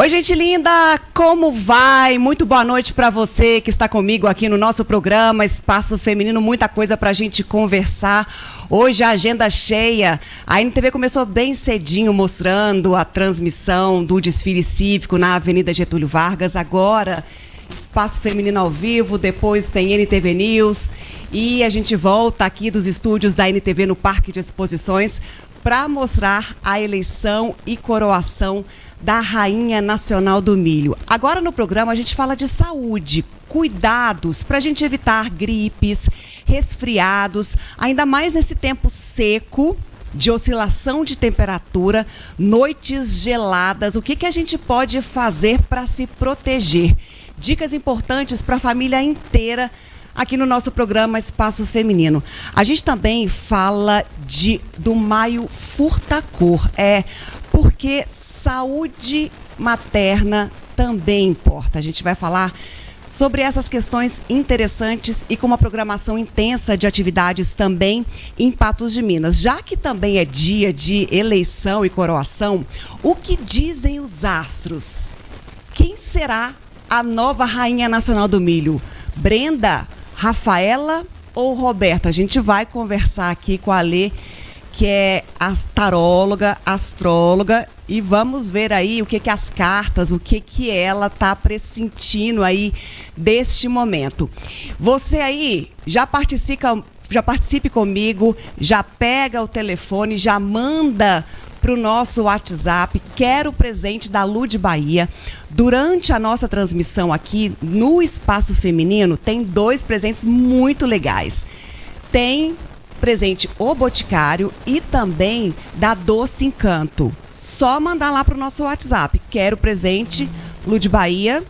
Oi, gente linda, como vai? Muito boa noite para você que está comigo aqui no nosso programa Espaço Feminino, muita coisa para a gente conversar. Hoje a agenda cheia, a NTV começou bem cedinho mostrando a transmissão do desfile cívico na Avenida Getúlio Vargas, agora Espaço Feminino ao vivo, depois tem NTV News e a gente volta aqui dos estúdios da NTV no Parque de Exposições para mostrar a eleição e coroação da Rainha Nacional do Milho. Agora no programa a gente fala de saúde, cuidados para a gente evitar gripes, resfriados, ainda mais nesse tempo seco, de oscilação de temperatura, noites geladas. O que a gente pode fazer para se proteger? Dicas importantes para a família inteira aqui no nosso programa Espaço Feminino. A gente também fala do Maio Furta-Cor, porque saúde materna também importa. A gente vai falar sobre essas questões interessantes e com uma programação intensa de atividades também em Patos de Minas. Já que também é dia de eleição e coroação, o que dizem os astros? Quem será a nova Rainha Nacional do Milho? Brenda, Rafaela ou Roberta? A gente vai conversar aqui com a Alê, que é taróloga, astróloga, e vamos ver aí o que as cartas, o que ela está pressentindo aí deste momento. Você aí já participe comigo, já pega o telefone, já manda para o nosso WhatsApp, quero o presente da Lud Bahia. Durante a nossa transmissão aqui no Espaço Feminino, tem 2 presentes muito legais. Tem presente O Boticário e também da Doce Encanto. Só mandar lá para o nosso WhatsApp, quero presente, Lud Bahia.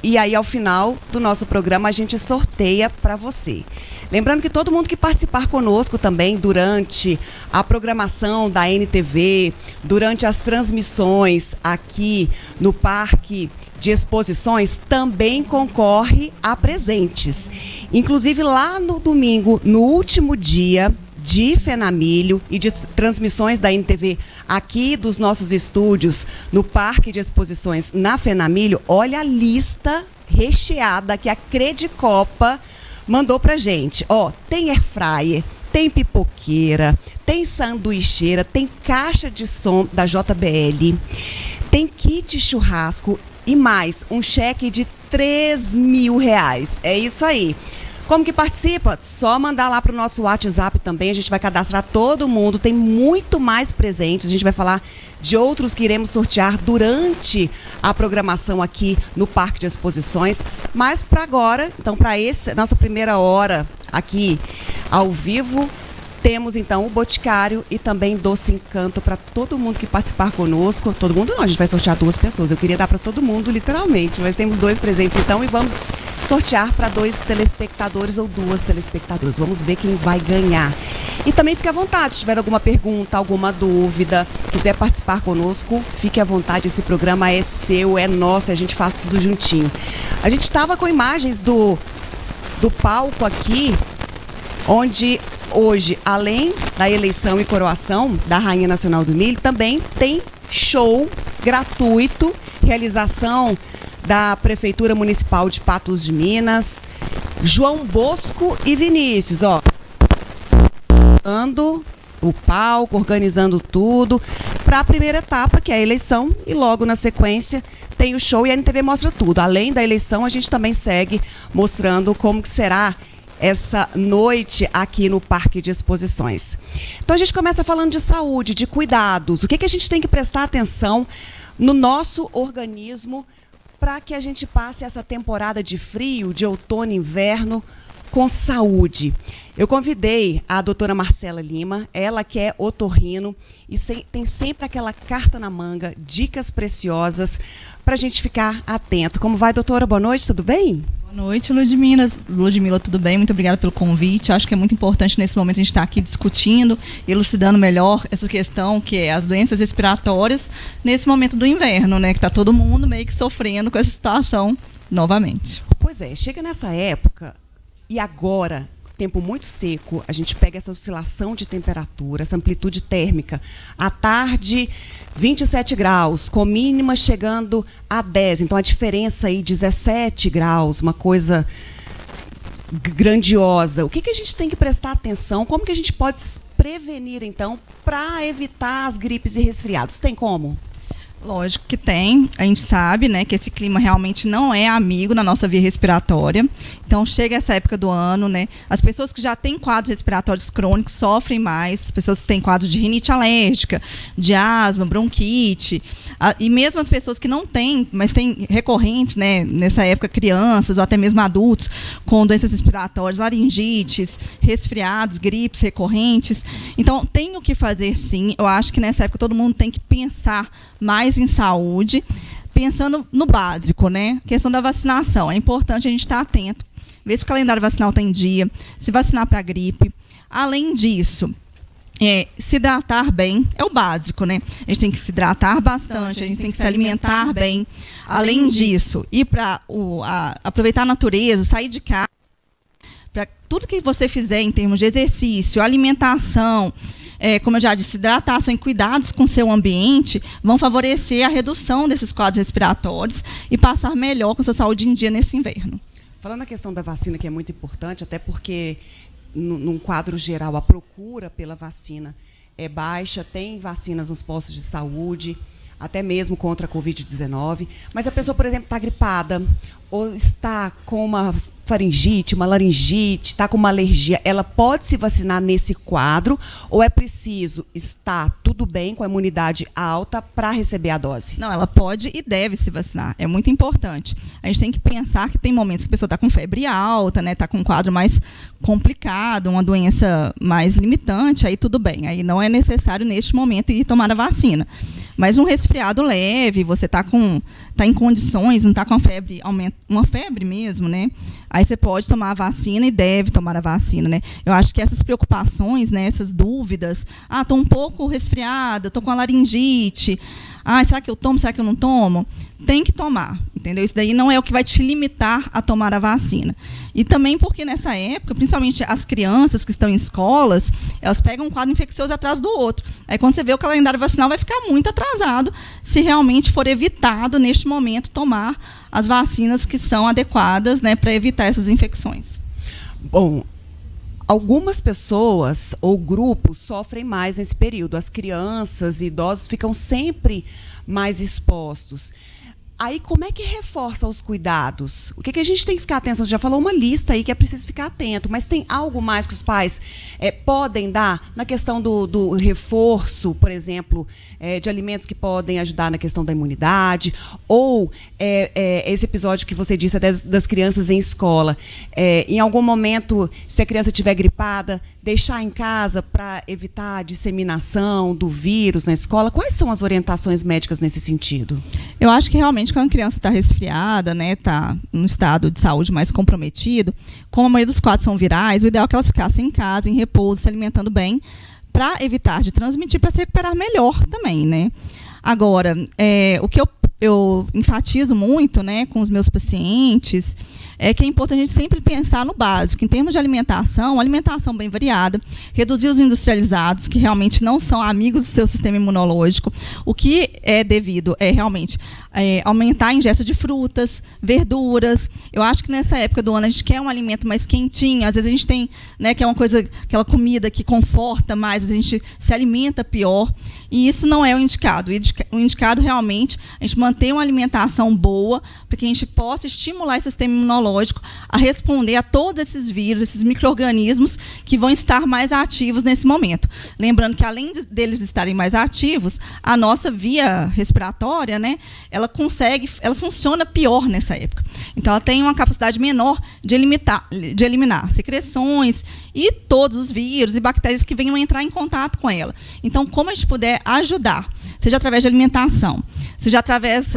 E aí, ao final do nosso programa, a gente sorteia para você. Lembrando que todo mundo que participar conosco também durante a programação da NTV, durante as transmissões aqui no Parque de Exposições, também concorre a presentes. Inclusive, lá no domingo, no último dia de Fenamilho e de transmissões da NTV aqui dos nossos estúdios no Parque de Exposições na Fenamilho, olha a lista recheada que a Credicopa mandou pra gente. Tem airfryer, tem pipoqueira, tem sanduicheira, tem caixa de som da JBL, tem kit churrasco e mais um cheque de R$3.000. É isso aí. Como que participa? Só mandar lá para o nosso WhatsApp também, a gente vai cadastrar todo mundo, tem muito mais presentes, a gente vai falar de outros que iremos sortear durante a programação aqui no Parque de Exposições, mas para agora, então para nossa primeira hora aqui ao vivo, temos então o Boticário e também Doce Encanto para todo mundo que participar conosco. Todo mundo não, a gente vai sortear 2 pessoas. Eu queria dar para todo mundo, literalmente, mas temos 2 presentes então e vamos sortear para 2 telespectadores ou 2 telespectadoras. Vamos ver quem vai ganhar. E também fique à vontade, se tiver alguma pergunta, alguma dúvida, quiser participar conosco, fique à vontade. Esse programa é seu, é nosso, a gente faz tudo juntinho. A gente estava com imagens do palco aqui, onde hoje, além da eleição e coroação da Rainha Nacional do Milho, também tem show gratuito, realização da Prefeitura Municipal de Patos de Minas, João Bosco e Vinícius, o palco, organizando tudo para a primeira etapa, que é a eleição, e logo na sequência tem o show e a NTV mostra tudo. Além da eleição, a gente também segue mostrando como que será essa noite aqui no Parque de Exposições. Então a gente começa falando de saúde, de cuidados. O que a gente tem que prestar atenção no nosso organismo para que a gente passe essa temporada de frio, de outono e inverno com saúde. Eu convidei a doutora Marcela Lima, ela que é otorrino e tem sempre aquela carta na manga, dicas preciosas para a gente ficar atento. Como vai, doutora? Boa noite, tudo bem? Boa noite, Ludmila, tudo bem? Muito obrigada pelo convite. Acho que é muito importante nesse momento a gente estar aqui discutindo, elucidando melhor essa questão que é as doenças respiratórias nesse momento do inverno, né? Que está todo mundo meio que sofrendo com essa situação novamente. Pois é, chega nessa época e agora tempo muito seco, a gente pega essa oscilação de temperatura, essa amplitude térmica, à tarde 27 graus, com mínima chegando a 10, então a diferença aí 17 graus, uma coisa grandiosa. O que a gente tem que prestar atenção? Como que a gente pode prevenir, então, para evitar as gripes e resfriados? Tem como? Lógico que tem. A gente sabe, né, que esse clima realmente não é amigo na nossa via respiratória. Então, chega essa época do ano, né, as pessoas que já têm quadros respiratórios crônicos sofrem mais, as pessoas que têm quadros de rinite alérgica, de asma, bronquite, e mesmo as pessoas que não têm, mas têm recorrentes, né, nessa época, crianças ou até mesmo adultos com doenças respiratórias, laringites, resfriados, gripes recorrentes. Então, tem o que fazer, sim. Eu acho que nessa época todo mundo tem que pensar mais em saúde, pensando no básico, né? Questão da vacinação. É importante a gente estar atento, ver se o calendário vacinal está em dia, se vacinar para a gripe. Além disso, se hidratar bem é o básico, né? A gente tem que se hidratar bastante, a gente tem que se alimentar bem. Além disso, ir para aproveitar a natureza, sair de casa, para tudo que você fizer em termos de exercício, alimentação, como eu já disse, hidratação e cuidados com o seu ambiente vão favorecer a redução desses quadros respiratórios e passar melhor com a sua saúde em dia nesse inverno. Falando na questão da vacina, que é muito importante, até porque, num quadro geral, a procura pela vacina é baixa, tem vacinas nos postos de saúde, até mesmo contra a Covid-19, mas a pessoa, por exemplo, está gripada ou está com uma faringite, uma laringite, está com uma alergia, ela pode se vacinar nesse quadro ou é preciso estar tudo bem com a imunidade alta para receber a dose? Não, ela pode e deve se vacinar. É muito importante. A gente tem que pensar que tem momentos que a pessoa está com febre alta, né, está com um quadro mais complicado, uma doença mais limitante, aí tudo bem. Aí não é necessário neste momento ir tomar a vacina. Mas um resfriado leve, você está em condições, não está com uma febre mesmo, né? Aí você pode tomar a vacina e deve tomar a vacina, né? Eu acho que essas preocupações, né, essas dúvidas, estou um pouco resfriada, estou com a laringite, será que eu tomo, será que eu não tomo? Tem que tomar, entendeu? Isso daí não é o que vai te limitar a tomar a vacina. E também porque nessa época, principalmente as crianças que estão em escolas, elas pegam um quadro infeccioso atrás do outro. Aí quando você vê o calendário vacinal vai ficar muito atrasado se realmente for evitado neste momento tomar as vacinas que são adequadas, né, para evitar essas infecções. Bom, algumas pessoas ou grupos sofrem mais nesse período. As crianças e idosos ficam sempre mais expostos. Aí, como é que reforça os cuidados? O que a gente tem que ficar atento? Você já falou uma lista aí que é preciso ficar atento, mas tem algo mais que os pais podem dar na questão do reforço, por exemplo, de alimentos que podem ajudar na questão da imunidade? Ou esse episódio que você disse das crianças em escola, em algum momento, se a criança estiver gripada, deixar em casa para evitar a disseminação do vírus na escola? Quais são as orientações médicas nesse sentido? Eu acho que realmente quando a criança está resfriada, né, está num estado de saúde mais comprometido, como a maioria dos quadros são virais, o ideal é que elas ficassem em casa, em repouso, se alimentando bem, para evitar de transmitir, para se recuperar melhor também, né? Agora, o que eu enfatizo muito, né, com os meus pacientes é que é importante a gente sempre pensar no básico. Em termos de alimentação, alimentação bem variada, reduzir os industrializados, que realmente não são amigos do seu sistema imunológico. O que é devido é realmente aumentar a ingesta de frutas, verduras. Eu acho que nessa época do ano a gente quer um alimento mais quentinho. Às vezes a gente tem, né, que é uma coisa, aquela comida que conforta mais, a gente se alimenta pior. E isso não é o indicado. O indicado realmente é a gente manter uma alimentação boa para que a gente possa estimular esse sistema imunológico a responder a todos esses vírus, esses micro-organismos que vão estar mais ativos nesse momento. Lembrando que, além deles estarem mais ativos, a nossa via respiratória, né, ela funciona pior nessa época. Então, ela tem uma capacidade menor de eliminar secreções e todos os vírus e bactérias que venham entrar em contato com ela. Então, como a gente puder ajudar, seja através de alimentação, seja através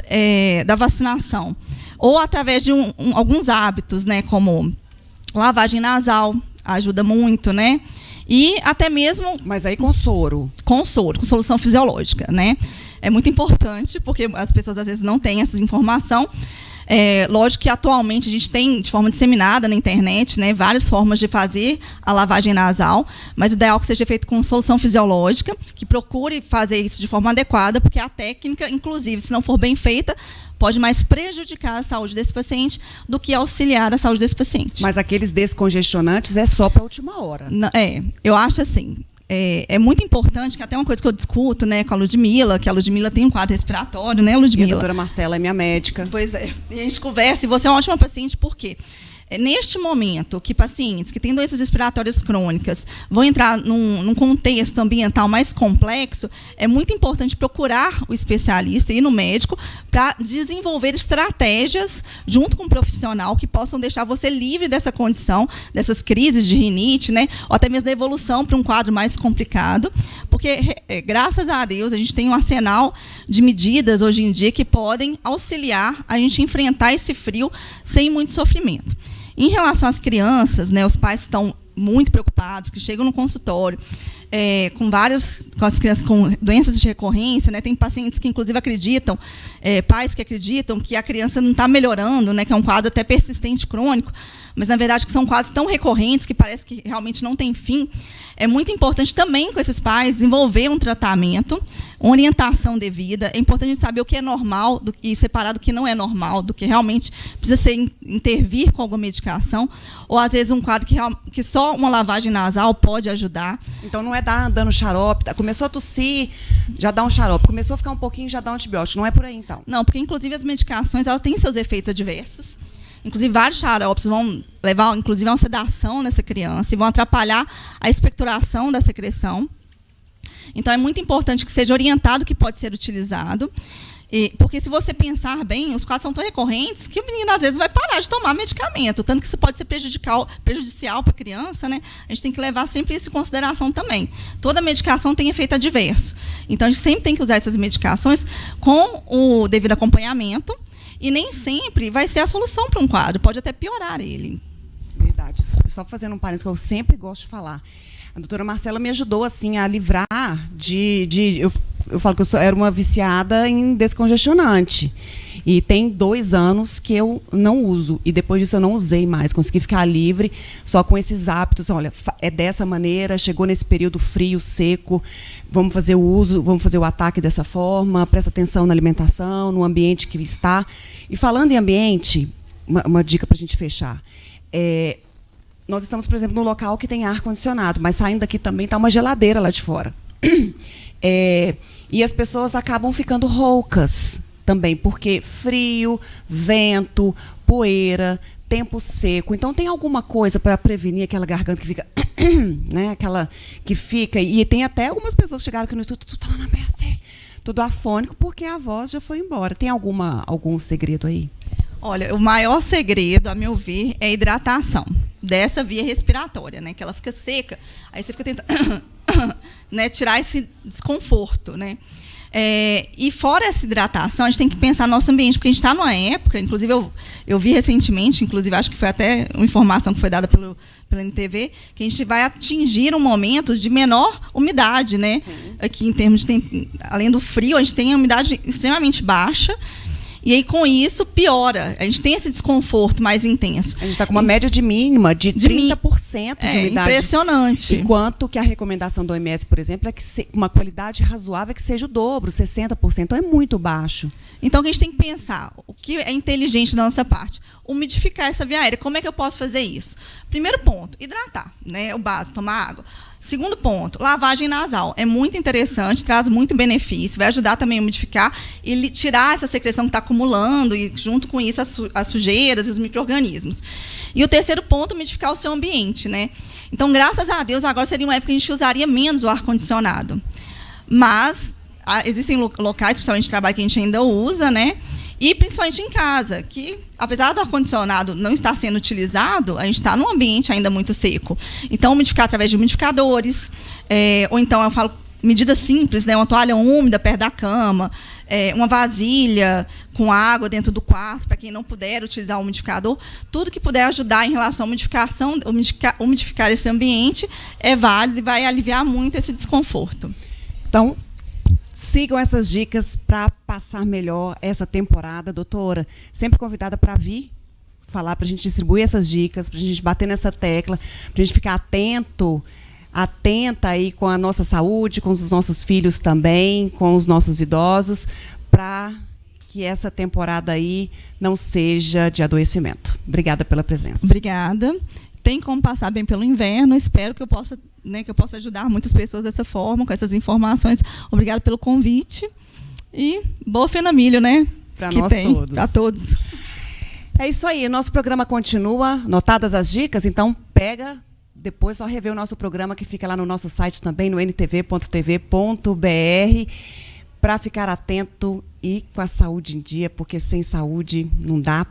da vacinação, ou através de alguns hábitos, né, como lavagem nasal, ajuda muito, né? E até mesmo... Mas aí com soro. Com soro, com solução fisiológica, né? É muito importante, porque as pessoas às vezes não têm essa informação. Lógico que atualmente a gente tem, de forma disseminada na internet, né, várias formas de fazer a lavagem nasal, mas o ideal é que seja feito com solução fisiológica, que procure fazer isso de forma adequada, porque a técnica, inclusive, se não for bem feita, pode mais prejudicar a saúde desse paciente do que auxiliar a saúde desse paciente. Mas aqueles descongestionantes é só para a última hora. Eu acho assim. É muito importante, que até uma coisa que eu discuto, né, com a Ludmila, que a Ludmila tem um quadro respiratório, né, Ludmila? E a doutora Marcela é minha médica. Pois é. E a gente conversa, e você é uma ótima paciente, por quê? Neste momento que pacientes que têm doenças respiratórias crônicas vão entrar num contexto ambiental mais complexo, é muito importante procurar o especialista e ir no médico para desenvolver estratégias junto com o profissional que possam deixar você livre dessa condição, dessas crises de rinite, né, ou até mesmo da evolução para um quadro mais complicado, porque, graças a Deus, a gente tem um arsenal de medidas hoje em dia que podem auxiliar a gente enfrentar esse frio sem muito sofrimento. Em relação às crianças, né, os pais estão muito preocupados, que chegam no consultório com as crianças com doenças de recorrência, né, tem pacientes que, inclusive, acreditam, pais que acreditam que a criança não está melhorando, né, que é um quadro até persistente crônico, mas, na verdade, que são quadros tão recorrentes que parece que realmente não tem fim. É muito importante também, com esses pais, desenvolver um tratamento, uma orientação devida. É importante a gente saber o que é normal e separar do que não é normal, do que realmente precisa ser intervir com alguma medicação, ou, às vezes, um quadro que só uma lavagem nasal pode ajudar. Então, não é dando xarope. Começou a tossir, já dá um xarope. Começou a ficar um pouquinho, já dá um antibiótico. Não é por aí, então? Não, porque, inclusive, as medicações elas têm seus efeitos adversos. Inclusive, vários xaropes vão levar, inclusive, a uma sedação nessa criança e vão atrapalhar a expectoração da secreção. Então, é muito importante que seja orientado o que pode ser utilizado. Porque, se você pensar bem, os quadros são tão recorrentes que o menino, às vezes, vai parar de tomar medicamento. Tanto que isso pode ser prejudicial para a criança, né? A gente tem que levar sempre isso em consideração também. Toda medicação tem efeito adverso. Então, a gente sempre tem que usar essas medicações com o devido acompanhamento. E nem sempre vai ser a solução para um quadro, pode até piorar ele. Verdade. Só fazendo um parênteses que eu sempre gosto de falar. A doutora Marcela me ajudou assim, a livrar eu falo que eu era uma viciada em descongestionante. E tem 2 anos que eu não uso. E depois disso eu não usei mais. Consegui ficar livre só com esses hábitos. Olha, é dessa maneira, chegou nesse período frio, seco, vamos fazer o uso, vamos fazer o ataque dessa forma, presta atenção na alimentação, no ambiente que está. E falando em ambiente, uma dica para a gente fechar. Nós estamos, por exemplo, num local que tem ar-condicionado, mas saindo daqui também está uma geladeira lá de fora. E as pessoas acabam ficando roucas também, porque frio, vento, poeira, tempo seco. Então, tem alguma coisa para prevenir aquela garganta que fica... né, aquela que fica... E tem até algumas pessoas que chegaram aqui no estúdio, tudo falando assim, tudo afônico, porque a voz já foi embora. Tem algum segredo aí? Olha, o maior segredo, a meu ver, é a hidratação dessa via respiratória, né? Que ela fica seca, aí você fica tentando né, tirar esse desconforto, né? E fora essa hidratação, a gente tem que pensar no nosso ambiente, porque a gente está numa época, inclusive eu vi recentemente, inclusive acho que foi até uma informação que foi dada pela NTV, que a gente vai atingir um momento de menor umidade, né? Sim. Aqui em termos de tempo, além do frio, a gente tem a umidade extremamente baixa. E aí, com isso, piora. A gente tem esse desconforto mais intenso. A gente está com uma média de mínima de 30% de umidade. Impressionante. Enquanto que a recomendação do OMS, por exemplo, é que uma qualidade razoável é que seja o dobro, 60%. Então, é muito baixo. Então, o que a gente tem que pensar? O que é inteligente da nossa parte? Umidificar essa via aérea. Como é que eu posso fazer isso? Primeiro ponto, hidratar, né? O básico, tomar água. Segundo ponto, lavagem nasal. É muito interessante, traz muito benefício, vai ajudar também a umidificar e tirar essa secreção que está acumulando e, junto com isso, as sujeiras e os micro-organismos. E o terceiro ponto, umidificar o seu ambiente, né? Então, graças a Deus, agora seria uma época que a gente usaria menos o ar-condicionado. Mas existem locais, principalmente de trabalho, que a gente ainda usa, né? E principalmente em casa, que apesar do ar-condicionado não estar sendo utilizado, a gente está num ambiente ainda muito seco. Então, umidificar através de umidificadores, ou então, eu falo, medidas simples, né, uma toalha úmida perto da cama, uma vasilha com água dentro do quarto, para quem não puder utilizar o umidificador, tudo que puder ajudar em relação à umidificação, umidificar esse ambiente é válido e vai aliviar muito esse desconforto. Então, sigam essas dicas para passar melhor essa temporada, doutora. Sempre convidada para vir falar, para a gente distribuir essas dicas, para a gente bater nessa tecla, para a gente ficar atenta aí com a nossa saúde, com os nossos filhos também, com os nossos idosos, para que essa temporada aí não seja de adoecimento. Obrigada pela presença. Obrigada. Tem como passar bem pelo inverno. Espero que eu possa, que eu possa ajudar muitas pessoas dessa forma, com essas informações. Obrigada pelo convite. E boa Fenamilho, né? Para nós todos. Para todos. É isso aí. Nosso programa continua. Anotadas as dicas, então pega. Depois só rever o nosso programa que fica lá no nosso site também, no ntv.tv.br, para ficar atento e com a saúde em dia, porque sem saúde não dá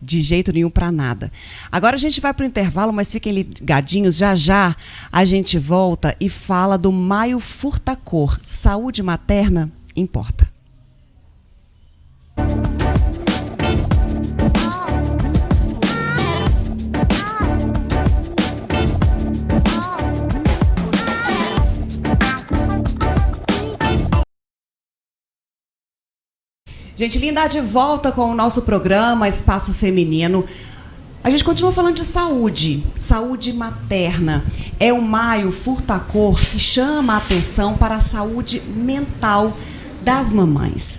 de jeito nenhum para nada. Agora a gente vai para o intervalo, mas fiquem ligadinhos, já já a gente volta e fala do Maio Furtacor. Saúde materna importa. Gente linda, de volta com o nosso programa Espaço Feminino. A gente continua falando de saúde materna. É o Maio Furtacor que chama a atenção para a saúde mental das mamães.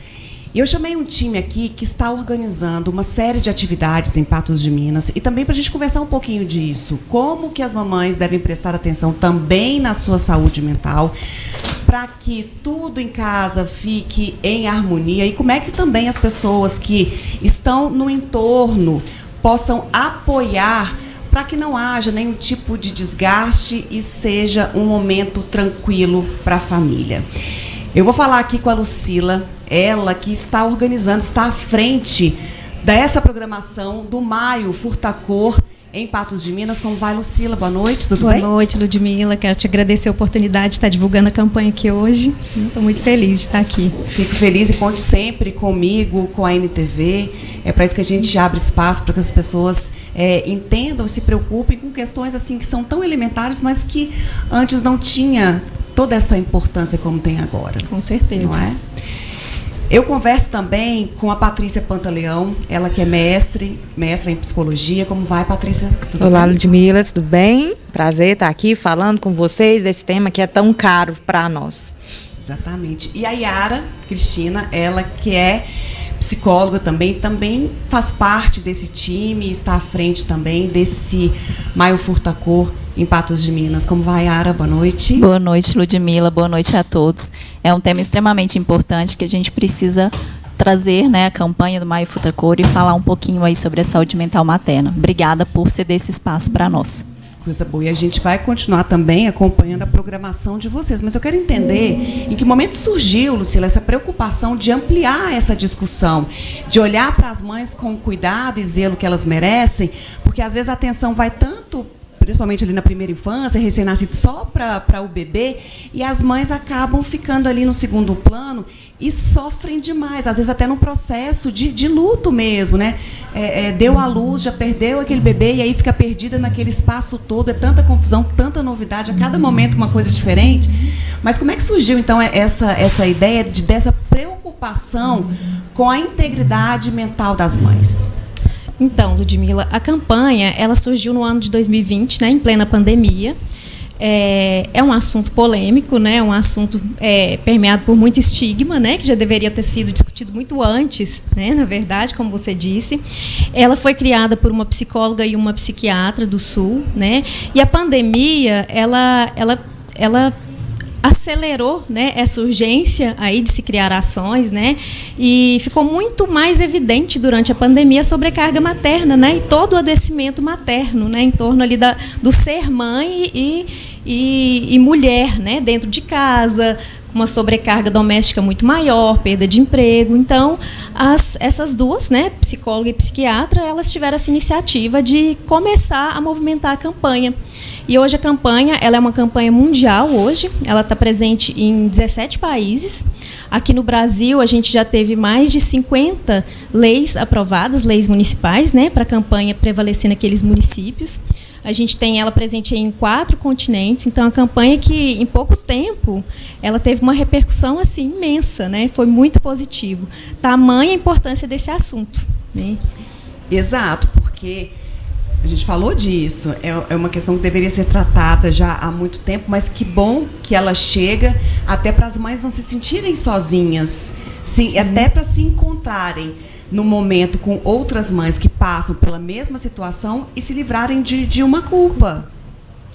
E eu chamei um time aqui que está organizando uma série de atividades em Patos de Minas e também para a gente conversar um pouquinho disso. Como que as mamães devem prestar atenção também na sua saúde mental, para que tudo em casa fique em harmonia e como é que também as pessoas que estão no entorno possam apoiar para que não haja nenhum tipo de desgaste e seja um momento tranquilo para a família. Eu vou falar aqui com a Lucila, ela que está organizando, está à frente dessa programação do Maio Furtacor em Patos de Minas. Como vai, Lucila? Boa noite, tudo bem? Boa noite, Ludmila. Quero te agradecer a oportunidade de estar divulgando a campanha aqui hoje. Estou muito feliz de estar aqui. Fico feliz e conte sempre comigo, com a NTV. É para isso que a gente abre espaço, para que as pessoas entendam, se preocupem com questões assim que são tão elementares, mas que antes não tinha toda essa importância como tem agora. Com certeza. Não é? Eu converso também com a Patrícia Pantaleão, ela que é mestra em psicologia. Como vai, Patrícia? Tudo Olá, bem? Ludmila, tudo bem? Prazer estar aqui falando com vocês desse tema que é tão caro para nós. Exatamente. E a Yara Cristina, ela que é psicóloga também faz parte desse time, está à frente também desse Maio Furtacor em Patos de Minas. Como vai, Yara? Boa noite. Boa noite, Ludmila. Boa noite a todos. É um tema extremamente importante que a gente precisa trazer, né, a campanha do Maio Furtacor e falar um pouquinho aí sobre a saúde mental materna. Obrigada por ceder esse espaço para nós. Coisa boa. E a gente vai continuar também acompanhando a programação de vocês. Mas eu quero entender em que momento surgiu, Lucila, essa preocupação de ampliar essa discussão, de olhar para as mães com cuidado e zelo que elas merecem, porque às vezes a atenção vai tanto, principalmente ali na primeira infância, recém-nascido, só para o bebê, e as mães acabam ficando ali no segundo plano e sofrem demais, às vezes até num processo de luto mesmo, né? Deu à luz, já perdeu aquele bebê e aí fica perdida naquele espaço todo, é tanta confusão, tanta novidade, a cada momento uma coisa diferente. Mas como é que surgiu, então, essa ideia dessa preocupação com a integridade mental das mães? Então, Ludmila, a campanha ela surgiu no ano de 2020, né, em plena pandemia. É um assunto polêmico, né, um assunto permeado por muito estigma, né, que já deveria ter sido discutido muito antes, né, na verdade, como você disse. Ela foi criada por uma psicóloga e uma psiquiatra do Sul, né, e a pandemia ela acelerou, né, essa urgência aí de se criar ações, né, e ficou muito mais evidente durante a pandemia a sobrecarga materna, né, e todo o adoecimento materno, né, em torno ali do ser mãe e mulher, né, dentro de casa, com uma sobrecarga doméstica muito maior, perda de emprego. Então, essas duas, né, psicóloga e psiquiatra, elas tiveram essa iniciativa de começar a movimentar a campanha. E hoje a campanha, ela é uma campanha mundial hoje, ela está presente em 17 países. Aqui no Brasil, a gente já teve mais de 50 leis aprovadas, leis municipais, né, para a campanha prevalecer naqueles municípios. A gente tem ela presente em 4 continentes, então a campanha que, em pouco tempo, ela teve uma repercussão assim, imensa, né? Foi muito positivo. Tamanha a importância desse assunto, né? Exato, porque a gente falou disso, é uma questão que deveria ser tratada já há muito tempo, mas que bom que ela chega até para as mães não se sentirem sozinhas, sim, até para se encontrarem no momento com outras mães que passam pela mesma situação e se livrarem de uma culpa.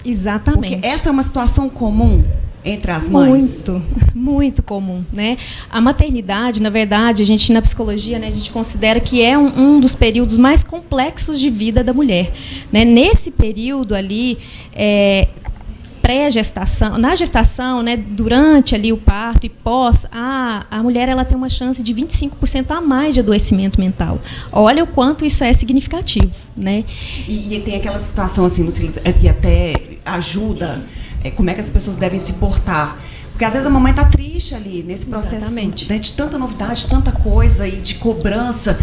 Exatamente. Porque essa é uma situação comum entre as mães. Muito, muito comum, né? A maternidade, na verdade, a gente na psicologia, né, a gente considera que é um dos períodos mais complexos de vida da mulher, né? Nesse período ali, pré-gestação, na gestação, né, durante ali o parto e pós, a mulher ela tem uma chance de 25% a mais de adoecimento mental. Olha o quanto isso é significativo, né? E tem aquela situação assim, que até ajuda, como é que as pessoas devem se portar. Porque às vezes a mamãe está triste ali, nesse processo, né, de tanta novidade, tanta coisa e de cobrança.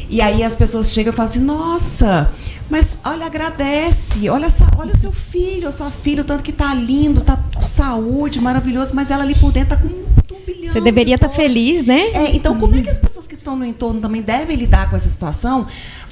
E aí as pessoas chegam e falam assim, nossa, mas olha, agradece, olha o seu filho, a sua filha, o tanto que está lindo, está com saúde, maravilhoso, mas ela ali por dentro está com um bilhão. Você deveria estar feliz, né? Então, como é que as pessoas que estão no entorno também devem lidar com essa situação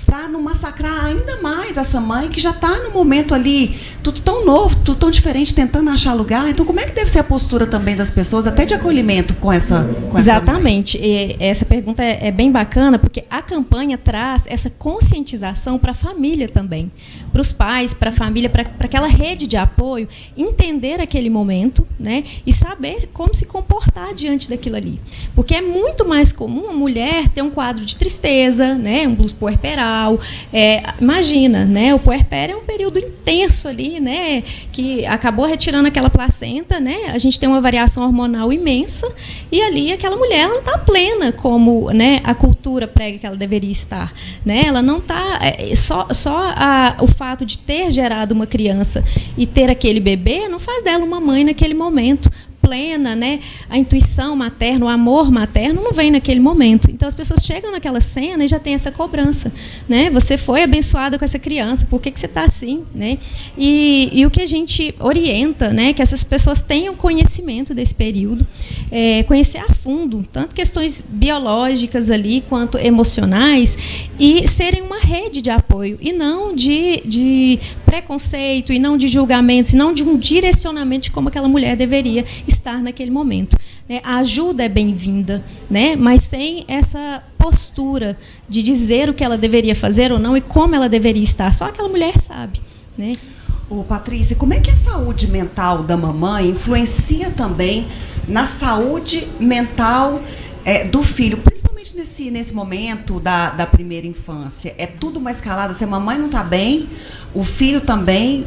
para não massacrar ainda mais essa mãe que já está no momento ali, tudo tão novo, tudo tão diferente, tentando achar lugar. Então, como é que deve ser a postura também das pessoas, até de acolhimento com essa Exatamente. Mãe? Essa pergunta é bem bacana, porque a campanha traz essa conscientização para a família também, para os pais, para a família, para aquela rede de apoio, entender aquele momento, né, e saber como se comportar diante daquilo ali. Porque é muito mais comum a mulher ter um quadro de tristeza, né, um blues puerperal. Imagina, né, o puerpério é um período intenso ali, né, que acabou retirando aquela placenta, né, a gente tem uma variação hormonal imensa e ali aquela mulher ela não está plena como, né, a cultura prega que ela deveria estar, né, ela não está o fato de ter gerado uma criança e ter aquele bebê não faz dela uma mãe naquele momento plena, né? A intuição materna, o amor materno não vem naquele momento. Então as pessoas chegam naquela cena e já tem essa cobrança, né? Você foi abençoada com essa criança, por que você está assim, né? E o que a gente orienta, né? Que essas pessoas tenham conhecimento desse período, conhecer a fundo, tanto questões biológicas ali quanto emocionais e serem uma rede de apoio e não de preconceito e não de julgamentos, e não de um direcionamento de como aquela mulher deveria estar naquele momento. A ajuda é bem-vinda, né? Mas sem essa postura de dizer o que ela deveria fazer ou não e como ela deveria estar. Só aquela mulher sabe, né? Ô, Patrícia, como é que a saúde mental da mamãe influencia também na saúde mental do filho, principalmente nesse momento da primeira infância? É tudo uma escalada, se a mamãe não está bem, o filho também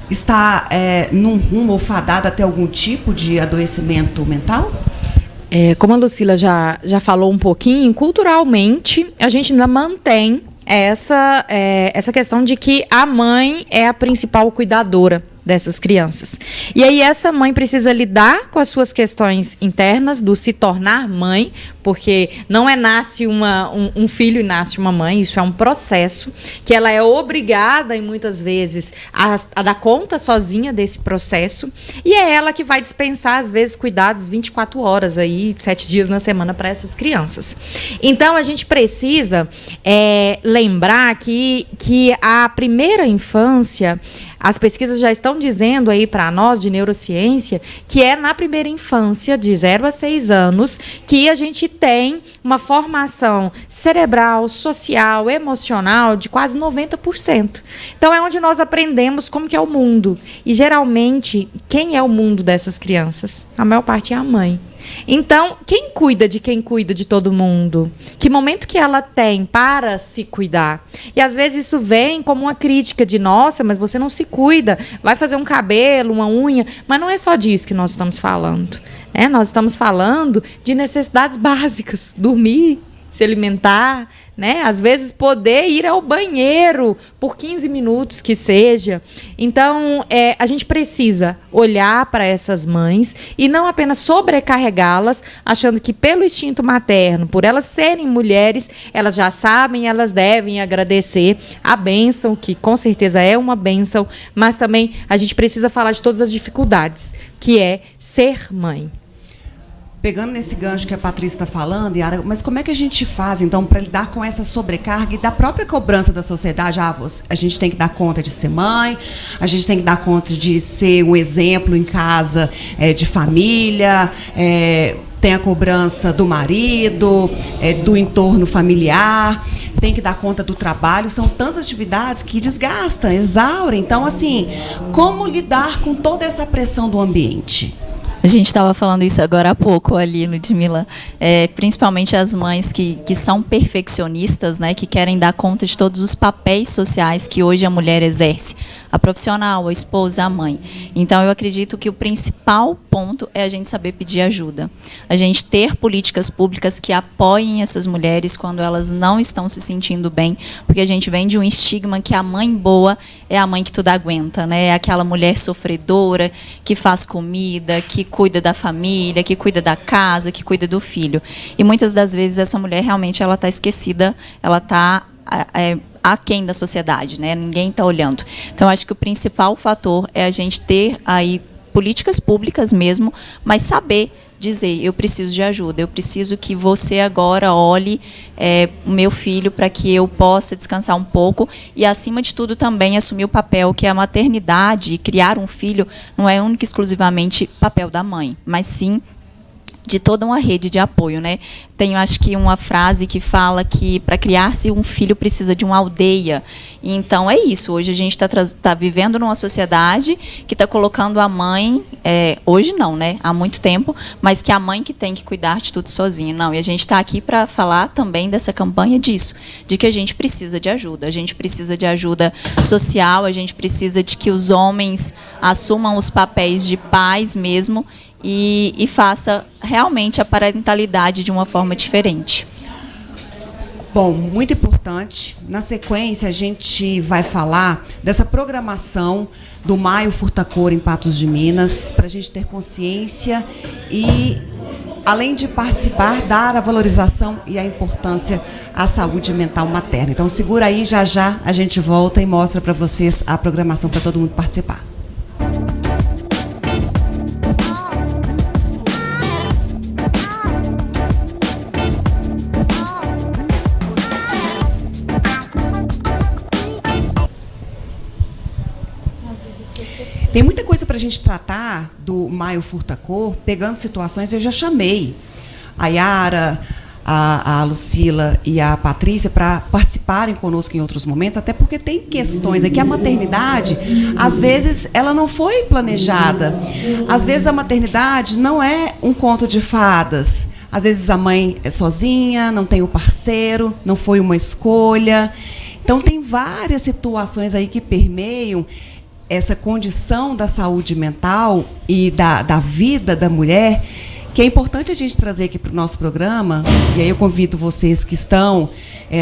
está num rumo ou fadado até algum tipo de adoecimento mental? Como a Lucila já falou um pouquinho, culturalmente a gente ainda mantém essa questão de que a mãe é a principal cuidadora dessas crianças. E aí essa mãe precisa lidar com as suas questões internas do se tornar mãe, porque não nasce um filho e nasce uma mãe, isso é um processo que ela é obrigada, e muitas vezes, a dar conta sozinha desse processo, e é ela que vai dispensar, às vezes, cuidados 24 horas, aí, 7 dias na semana para essas crianças. Então, a gente precisa lembrar que a primeira infância, as pesquisas já estão dizendo aí para nós, de neurociência, que é na primeira infância, de 0 a 6 anos, que a gente tem uma formação cerebral, social, emocional de quase 90%. Então, é onde nós aprendemos como que é o mundo. E, geralmente, quem é o mundo dessas crianças? A maior parte é a mãe. Então, quem cuida de todo mundo? Que momento que ela tem para se cuidar? E às vezes isso vem como uma crítica de, nossa, mas você não se cuida, vai fazer um cabelo, uma unha, mas não é só disso que nós estamos falando. Nós estamos falando de necessidades básicas, dormir, se alimentar, né? Às vezes poder ir ao banheiro por 15 minutos que seja. Então, a gente precisa olhar para essas mães e não apenas sobrecarregá-las, achando que pelo instinto materno, por elas serem mulheres, elas já sabem, elas devem agradecer a bênção, que com certeza é uma bênção, mas também a gente precisa falar de todas as dificuldades, que é ser mãe. Pegando nesse gancho que a Patrícia está falando, Yara, mas como é que a gente faz, então, para lidar com essa sobrecarga e da própria cobrança da sociedade? A gente tem que dar conta de ser mãe, a gente tem que dar conta de ser um exemplo em casa, de família, tem a cobrança do marido, do entorno familiar, tem que dar conta do trabalho. São tantas atividades que desgastam, exaurem. Então, assim, como lidar com toda essa pressão do ambiente? A gente estava falando isso agora há pouco ali, Ludmila, principalmente as mães que são perfeccionistas, né, que querem dar conta de todos os papéis sociais que hoje a mulher exerce, a profissional, a esposa, a mãe. Então, eu acredito que o principal ponto é a gente saber pedir ajuda, a gente ter políticas públicas que apoiem essas mulheres quando elas não estão se sentindo bem, porque a gente vem de um estigma que a mãe boa é a mãe que tudo aguenta, né, é aquela mulher sofredora, que faz comida, que cuida da família, que cuida da casa, que cuida do filho. E muitas das vezes essa mulher realmente ela está esquecida, ela está aquém da sociedade, né? Ninguém está olhando. Então, acho que o principal fator é a gente ter aí políticas públicas mesmo, mas saber dizer, eu preciso de ajuda, eu preciso que você agora olhe o meu filho para que eu possa descansar um pouco e, acima de tudo, também assumir o papel que a maternidade e criar um filho não é único e exclusivamente papel da mãe, mas sim de toda uma rede de apoio, né? Tem, acho que, uma frase que fala que para criar-se um filho precisa de uma aldeia. E, então, é isso. Hoje a gente está vivendo numa sociedade que está colocando a mãe, hoje não, né? Há muito tempo, mas que a mãe que tem que cuidar de tudo sozinha. Não, e a gente está aqui para falar também dessa campanha disso, de que a gente precisa de ajuda. A gente precisa de ajuda social, a gente precisa de que os homens assumam os papéis de pais mesmo, e faça realmente a parentalidade de uma forma diferente. Bom, muito importante. Na sequência, a gente vai falar dessa programação do Maio Furtacor em Patos de Minas, para a gente ter consciência e, além de participar, dar a valorização e a importância à saúde mental materna. Então, segura aí, já já a gente volta e mostra para vocês a programação para todo mundo participar. Tem muita coisa para a gente tratar do Maio Furtacor, pegando situações. Eu já chamei a Yara, a Lucila e a Patrícia para participarem conosco em outros momentos, até porque tem questões aqui. A maternidade, às vezes, ela não foi planejada. Às vezes, a maternidade não é um conto de fadas. Às vezes, a mãe é sozinha, não tem o parceiro, não foi uma escolha. Então, tem várias situações aí que permeiam essa condição da saúde mental e da vida da mulher, que é importante a gente trazer aqui para o nosso programa. E aí eu convido vocês que estão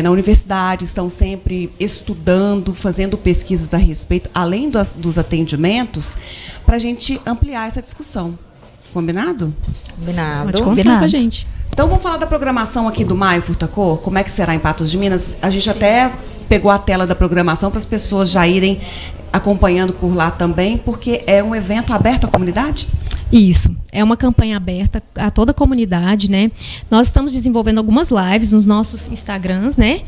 na universidade, estão sempre estudando, fazendo pesquisas a respeito, além dos atendimentos, para a gente ampliar essa discussão. Combinado? Combinado. Pode contar com a gente. Então, vamos falar da programação aqui do Maio Furtacor, como é que será em Patos de Minas. A gente até pegou a tela da programação para as pessoas já irem acompanhando por lá também, porque é um evento aberto à comunidade? Isso, é uma campanha aberta a toda a comunidade, né? Nós estamos desenvolvendo algumas lives nos nossos Instagrams, né?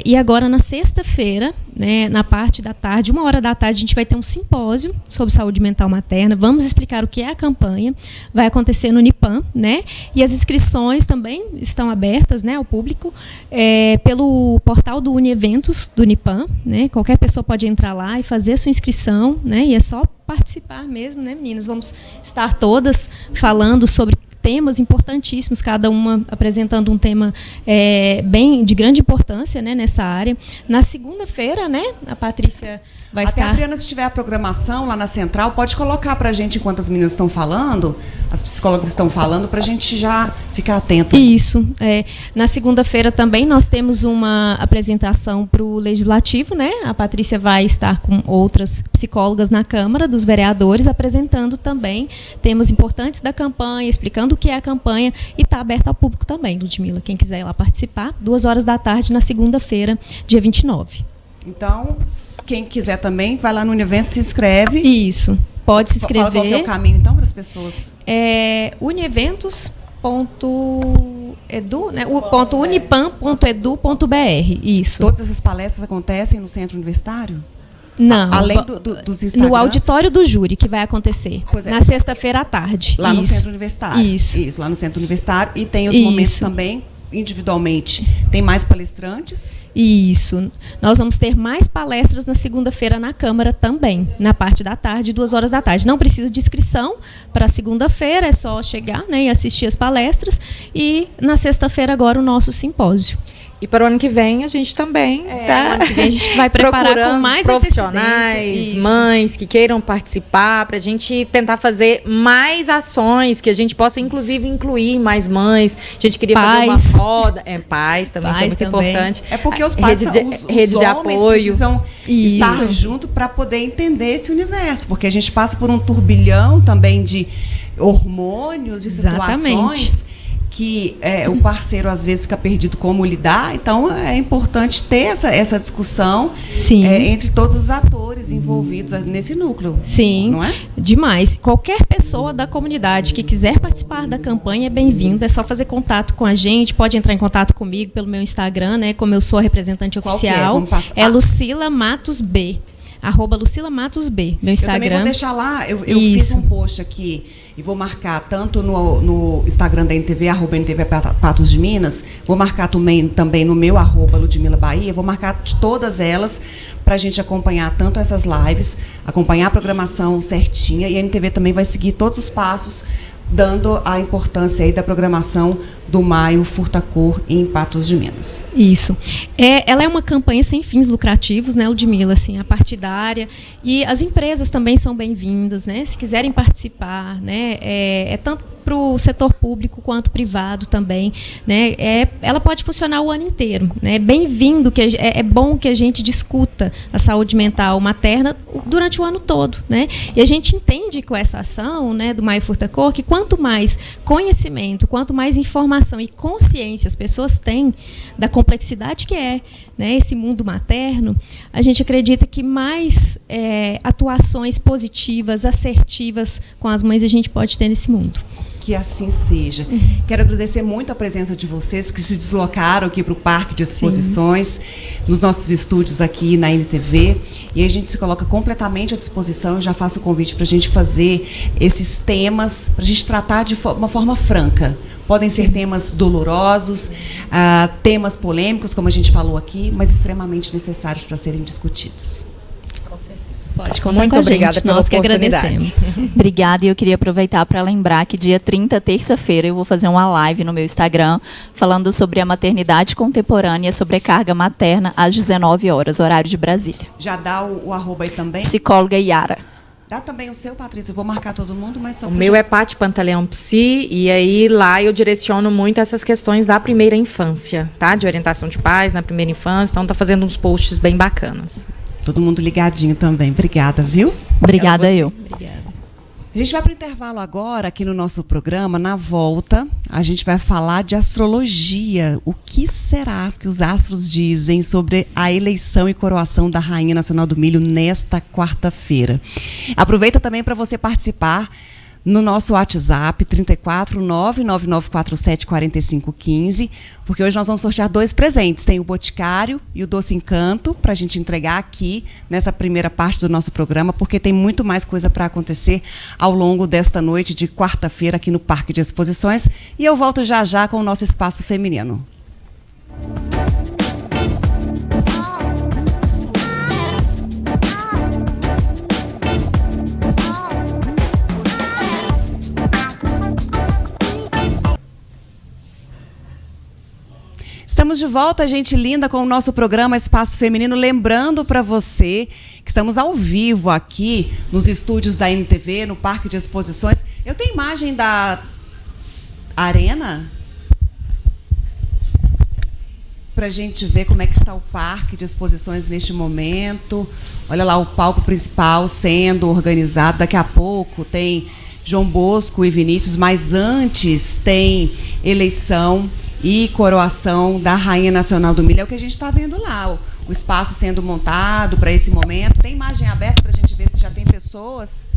E agora, na sexta-feira, né, na parte da tarde, 1h da tarde, a gente vai ter um simpósio sobre saúde mental materna. Vamos explicar o que é a campanha. Vai acontecer no Unipan, né? E as inscrições também estão abertas, né, ao público, pelo portal do Unieventos do Unipan, né? Qualquer pessoa pode entrar lá e fazer a sua inscrição, né? E é só participar mesmo, né, meninas? Vamos estar todas falando sobre temas importantíssimos, cada uma apresentando um tema bem de grande importância, né, nessa área. Na segunda-feira, né, a Patrícia vai Até estar... a Adriana, se tiver a programação lá na central, pode colocar para a gente enquanto as meninas estão falando, as psicólogas estão falando, para a gente já ficar atento. Isso. Na segunda-feira também nós temos uma apresentação para o Legislativo, né? A Patrícia vai estar com outras psicólogas na Câmara dos Vereadores, apresentando também temas importantes da campanha, explicando o que é a campanha, e está aberta ao público também, Ludmila. Quem quiser ir lá participar, 14h na segunda-feira, dia 29. Então, quem quiser também, vai lá no Univento, se inscreve. Isso. Pode se inscrever. Fala qual que é o caminho, então, para as pessoas? Univentos.edu, né? .unipam.edu.br. Isso. Todas essas palestras acontecem no Centro Universitário? Não. Além dos Instagrams? No auditório do júri, que vai acontecer. Na sexta-feira à tarde. Lá no Centro Universitário. Isso, lá no Centro Universitário. E tem os momentos também, individualmente. Tem mais palestrantes? Isso. Nós vamos ter mais palestras na segunda-feira na Câmara também, na parte da tarde, 14h. Não precisa de inscrição para segunda-feira, é só chegar, né, e assistir as palestras. E na sexta-feira agora o nosso simpósio. E para o ano que vem a gente também tá. Ano que vem a gente vai preparar com mais profissionais, mães que queiram participar, para a gente tentar fazer mais ações, que a gente possa inclusive incluir mais mães. A gente queria fazer uma roda, pais também, isso é muito importante. É porque os pais, rede de apoio, precisam estar junto para poder entender esse universo, porque a gente passa por um turbilhão também de hormônios, de situações que o parceiro às vezes fica perdido como lidar. Então é importante ter essa discussão entre todos os atores envolvidos nesse núcleo. Sim, não é? Demais. Qualquer pessoa da comunidade que quiser participar da campanha é bem-vinda. É só fazer contato com a gente, pode entrar em contato comigo pelo meu Instagram, né? Como eu sou a representante oficial. É Lucila Matos B. @Lucila Matos B, meu Instagram. Eu também vou deixar lá, eu fiz um post aqui e vou marcar tanto no Instagram da NTV, @NTV Patos de Minas, vou marcar também no meu @Ludmila Bahia, vou marcar de todas elas para a gente acompanhar tanto essas lives, acompanhar a programação certinha, e a NTV também vai seguir todos os passos, dando a importância aí da programação do Maio Furtacor em Patos de Minas. Isso. Ela é uma campanha sem fins lucrativos, né, Ludmila, assim, a partidária, e as empresas também são bem-vindas, né, se quiserem participar, né, tanto para o setor público quanto privado também, né, ela pode funcionar o ano inteiro, né, bem-vindo, é bom que a gente discuta a saúde mental materna durante o ano todo, né, e a gente entende com essa ação, né, do Maio Furtacor, que quanto mais conhecimento, quanto mais informação e consciência as pessoas têm da complexidade que é, né, esse mundo materno, a gente acredita que mais atuações positivas, assertivas com as mães a gente pode ter nesse mundo. Que assim seja. Quero agradecer muito a presença de vocês que se deslocaram aqui para o Parque de Exposições, nos nossos estúdios aqui na NTV, e a gente se coloca completamente à disposição. Eu já faço o convite para a gente fazer esses temas, para a gente tratar de uma forma franca. Podem ser temas dolorosos, temas polêmicos, como a gente falou aqui, mas extremamente necessários para serem discutidos. Pode contar muito com a obrigada gente, pela nós que oportunidade. agradecemos. Obrigada, e eu queria aproveitar para lembrar que dia 30, terça-feira, eu vou fazer uma live no meu Instagram falando sobre a maternidade contemporânea e a sobrecarga materna às 19 horas, horário de Brasília. Já dá o @ aí também? Psicóloga Yara. Dá também o seu, Patrícia. Eu vou marcar todo mundo, mas só... O meu é Paty Pantaleão Psi, e aí lá eu direciono muito essas questões da primeira infância, tá? De orientação de pais na primeira infância, então tá fazendo uns posts bem bacanas. Todo mundo ligadinho também. Obrigada, viu? Obrigada eu. Obrigada. A gente vai para o intervalo agora aqui no nosso programa. Na volta, a gente vai falar de astrologia. O que será que os astros dizem sobre a eleição e coroação da Rainha Nacional do Milho nesta quarta-feira? Aproveita também para você participar no nosso WhatsApp, 34999474515, porque hoje nós vamos sortear 2 presentes. Tem o Boticário e o Doce Encanto, para a gente entregar aqui nessa primeira parte do nosso programa, porque tem muito mais coisa para acontecer ao longo desta noite de quarta-feira aqui no Parque de Exposições. E eu volto já já com o nosso Espaço Feminino. de volta, gente linda, com o nosso programa Espaço Feminino. Lembrando para você que estamos ao vivo aqui nos estúdios da NTV, no Parque de Exposições. Eu tenho imagem da Arena para a gente ver como é que está o Parque de Exposições neste momento. Olha lá o palco principal sendo organizado. Daqui a pouco tem João Bosco e Vinícius, mas antes tem eleição e coroação da Rainha Nacional do Milho. É o que a gente está vendo lá, o espaço sendo montado para esse momento. Tem imagem aberta para a gente ver se já tem pessoas?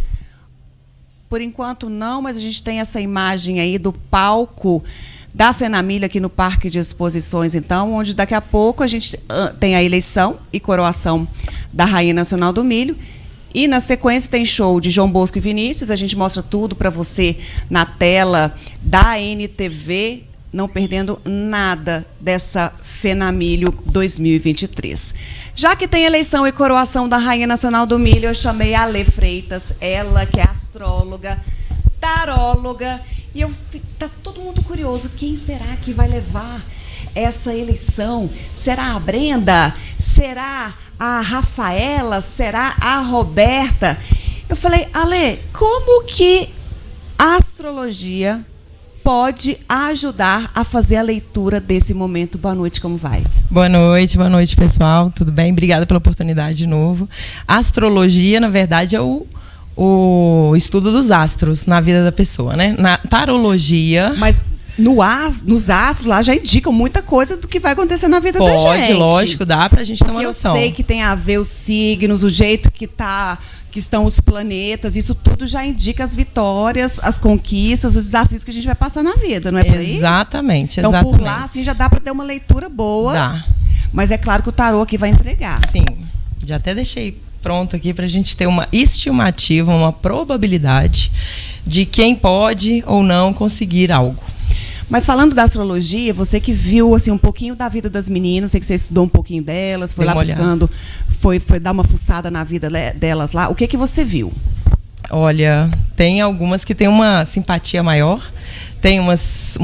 Por enquanto não, mas a gente tem essa imagem aí do palco da Fenamilha aqui no Parque de Exposições, então, onde daqui a pouco a gente tem a eleição e coroação da Rainha Nacional do Milho. E, na sequência, tem show de João Bosco e Vinícius. A gente mostra tudo para você na tela da NTV, não perdendo nada dessa Fenamilho 2023. Já que tem eleição e coroação da Rainha Nacional do Milho, eu chamei a Alê Freitas, ela que é astróloga, taróloga, e tá todo mundo curioso, quem será que vai levar essa eleição? Será a Brenda? Será a Rafaela? Será a Roberta? Eu falei, Alê, como que a astrologia pode ajudar a fazer a leitura desse momento? Boa noite, como vai? Boa noite, pessoal. Tudo bem? Obrigada pela oportunidade de novo. A astrologia, na verdade, é o estudo dos astros na vida da pessoa, né? Na tarologia... Mas nos astros lá já indicam muita coisa do que vai acontecer na vida da gente. Pode, lógico, dá pra gente ter uma noção. Eu sei que tem a ver os signos, o jeito que estão os planetas, isso tudo já indica as vitórias, as conquistas, os desafios que a gente vai passar na vida, não é por aí? Exatamente, então, exatamente. por lá, assim, já dá para ter uma leitura boa. Dá. Mas é claro que o tarô aqui vai entregar. Sim, já até deixei pronto aqui para a gente ter uma estimativa, uma probabilidade de quem pode ou não conseguir algo. Mas falando da astrologia, você que viu assim um pouquinho da vida das meninas, sei que você estudou um pouquinho delas, foi lá buscando, foi dar uma fuçada na vida delas lá. O que você viu? Olha, tem algumas que têm uma simpatia maior, tem umas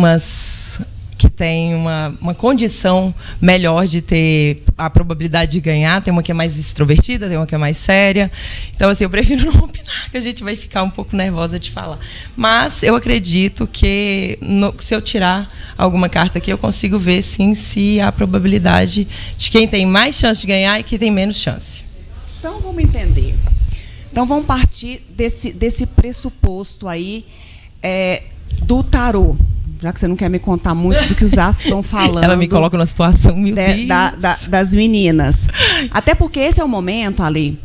que têm uma condição melhor de ter a probabilidade de ganhar, tem uma que é mais extrovertida, tem uma que é mais séria. Então, assim, eu prefiro não opinar, que a gente vai ficar um pouco nervosa de falar. Mas eu acredito que se eu tirar alguma carta aqui, eu consigo ver, sim, se há probabilidade de quem tem mais chance de ganhar e quem tem menos chance. Então, vamos entender. Então, vamos partir desse pressuposto aí do tarô. Já que você não quer me contar muito do que os astros estão falando. Ela me coloca numa situação, meu Deus. Das meninas. Até porque esse é o momento, Ali,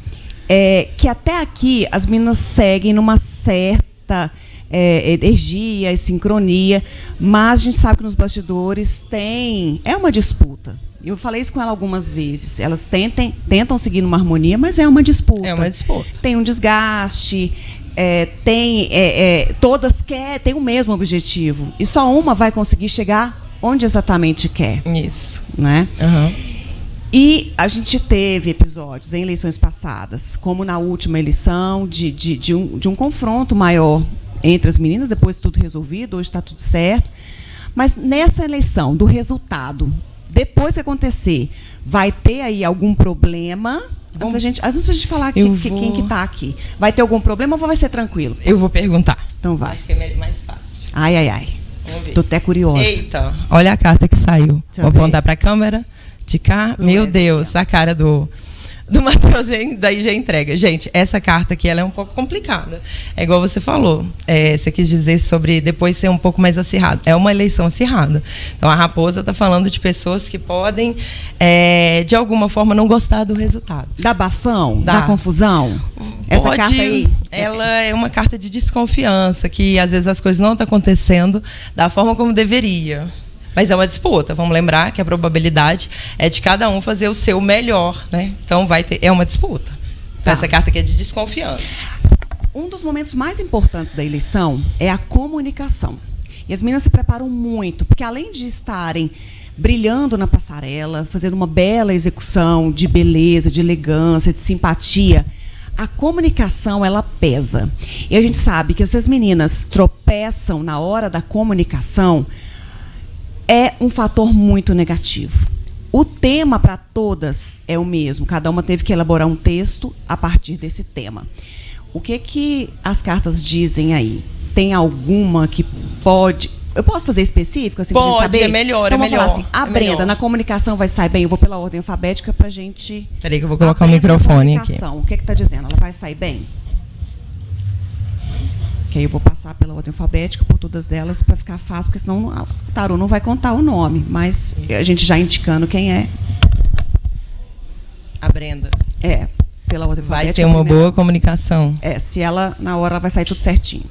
que até aqui as meninas seguem numa certa energia e sincronia, mas a gente sabe que nos bastidores é uma disputa. Eu falei isso com ela algumas vezes. Elas tentam seguir numa harmonia, mas é uma disputa. É uma disputa. Tem um desgaste. Todas têm o mesmo objetivo e só uma vai conseguir chegar onde exatamente quer. Isso, né? Uhum. E a gente teve episódios em eleições passadas, como na última eleição, de um confronto maior entre as meninas, depois tudo resolvido, hoje está tudo certo. Mas nessa eleição, do resultado, depois que acontecer, vai ter aí algum problema? Antes da gente falar quem que está aqui. Vai ter algum problema ou vai ser tranquilo? Eu vou perguntar. Então vai. Acho que é mais fácil. Ai. Estou até curiosa. Eita, olha a carta que saiu. Vou apontar para a câmera de cá. Meu Deus, a cara do Matheus daí já entrega. Gente, essa carta aqui ela é um pouco complicada. É igual você falou. Você quis dizer sobre depois ser um pouco mais acirrado. É uma eleição acirrada. Então, a Raposa está falando de pessoas que podem, de alguma forma, não gostar do resultado. Da bafão? Da confusão? Essa carta aí? Ela é uma carta de desconfiança, que às vezes as coisas não estão acontecendo da forma como deveria. Mas é uma disputa. Vamos lembrar que a probabilidade é de cada um fazer o seu melhor, né? Então é uma disputa. Então, essa carta aqui é de desconfiança. Um dos momentos mais importantes da eleição é a comunicação. E as meninas se preparam muito, porque além de estarem brilhando na passarela, fazendo uma bela execução de beleza, de elegância, de simpatia, a comunicação, ela pesa. E a gente sabe que essas meninas tropeçam na hora da comunicação, é um fator muito negativo. O tema para todas é o mesmo. Cada uma teve que elaborar um texto a partir desse tema. O que as cartas dizem aí? Tem alguma que pode... Eu posso fazer específico, assim, pra gente saber? É melhor, então, é melhor. Falar assim, a Brenda, melhor. Na comunicação vai sair bem? Eu vou pela ordem alfabética pra gente... Peraí que eu vou colocar o microfone aqui. O que tá dizendo? Ela vai sair bem? Que aí eu vou passar pela ordem alfabética por todas elas para ficar fácil, porque senão o tarô não vai contar o nome, mas a gente já indicando quem é. A Brenda. Pela ordem alfabética. Vai ter uma boa comunicação. Se ela, na hora, ela vai sair tudo certinho.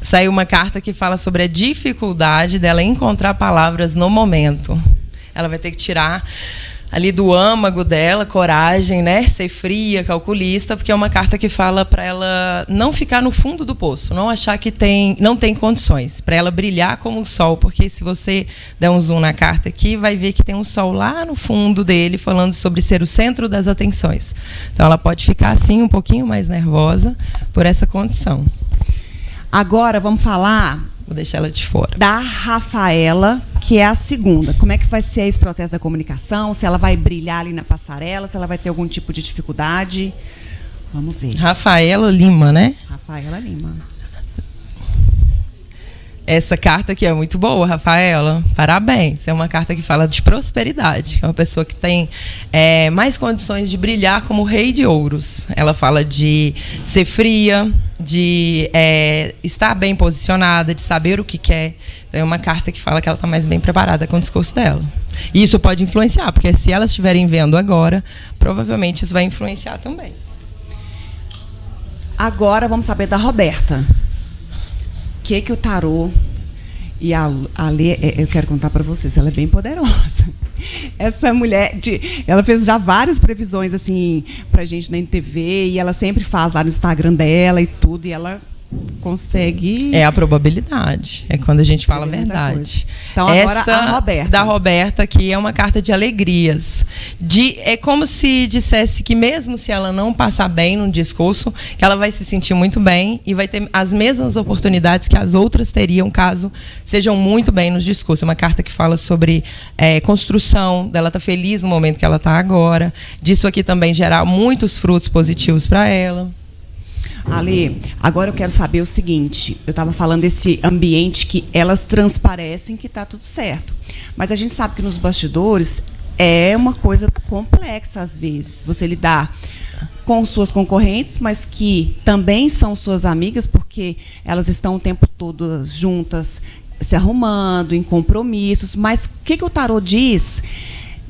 Saiu uma carta que fala sobre a dificuldade dela encontrar palavras no momento. Ela vai ter que tirar ali do âmago dela, coragem, né? Ser fria, calculista, porque é uma carta que fala para ela não ficar no fundo do poço, não achar que não tem condições, para ela brilhar como o sol, porque se você der um zoom na carta aqui, vai ver que tem um sol lá no fundo dele, falando sobre ser o centro das atenções. Então ela pode ficar assim, um pouquinho mais nervosa por essa condição. Agora vamos falar... Vou deixar ela de fora. Da Rafaela, que é a segunda. Como é que vai ser esse processo da comunicação? Se ela vai brilhar ali na passarela, se ela vai ter algum tipo de dificuldade? Vamos ver. Rafaela Lima, né? Rafaela Lima. Essa carta aqui é muito boa, Rafaela. Parabéns. É uma carta que fala de prosperidade. É uma pessoa que tem mais condições de brilhar como rei de ouros. Ela fala de ser fria, de estar bem posicionada, de saber o que quer. Então é uma carta que fala que ela está mais bem preparada com o discurso dela. E isso pode influenciar, porque se elas estiverem vendo agora, provavelmente isso vai influenciar também. Agora vamos saber da Roberta. O que o tarô e a Lê, eu quero contar para vocês, ela é bem poderosa. Essa mulher, ela fez já várias previsões assim pra gente na NTV, e ela sempre faz lá no Instagram dela e tudo, e ela consegue... É a probabilidade, é quando a gente fala a verdade. Então agora a Roberta. Da Roberta aqui é uma carta de alegrias. É como se dissesse que mesmo se ela não passar bem num discurso, que ela vai se sentir muito bem e vai ter as mesmas oportunidades que as outras teriam caso sejam muito bem nos discursos. É uma carta que fala sobre construção, dela estar feliz no momento que ela está agora, disso aqui também gerar muitos frutos positivos para ela. Ali, agora eu quero saber o seguinte, eu estava falando desse ambiente que elas transparecem que está tudo certo, mas a gente sabe que nos bastidores é uma coisa complexa às vezes, você lidar com suas concorrentes, mas que também são suas amigas, porque elas estão o tempo todo juntas, se arrumando, em compromissos, mas o que o tarô diz